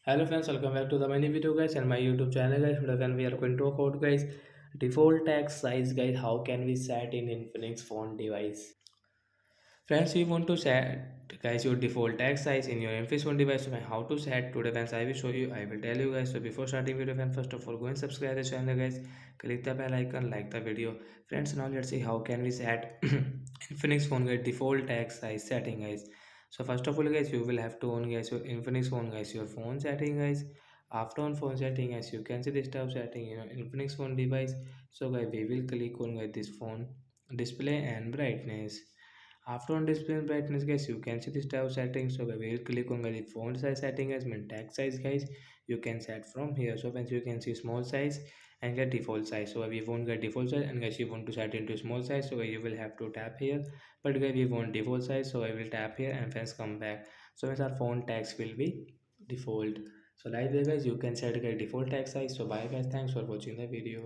Hello friends, welcome back to the mini video guys and my YouTube channel guys. Today again we are going to talk about guys default text size guys. How can we set in Infinix phone device? Friends, we want to set guys your default text size in your Infinix phone device. So how to set today friends I will show you. I will tell you guys. So before starting video friends, first of all go and subscribe the channel guys. Click the bell icon, like the video. Friends, now let's see how can we set Infinix phone guys default text size setting guys. So first of all guys you will have to on guys your Infinix phone guys your phone setting guys. After on phone setting as you can see this tab setting Infinix phone device. So guys we will click on guys this phone display and brightness. After on display and brightness guys you can see this tab settings. So we will click on the font size setting as mean text size guys you can set from here. So once you can see small size and get default size. So we won't get default size and guys you want to set into small size, so you will have to tap here. But guys we want default size, so I will tap here and friends come back. So once our font text will be default. So like that guys you can set a default text size. So bye guys, thanks for watching the video.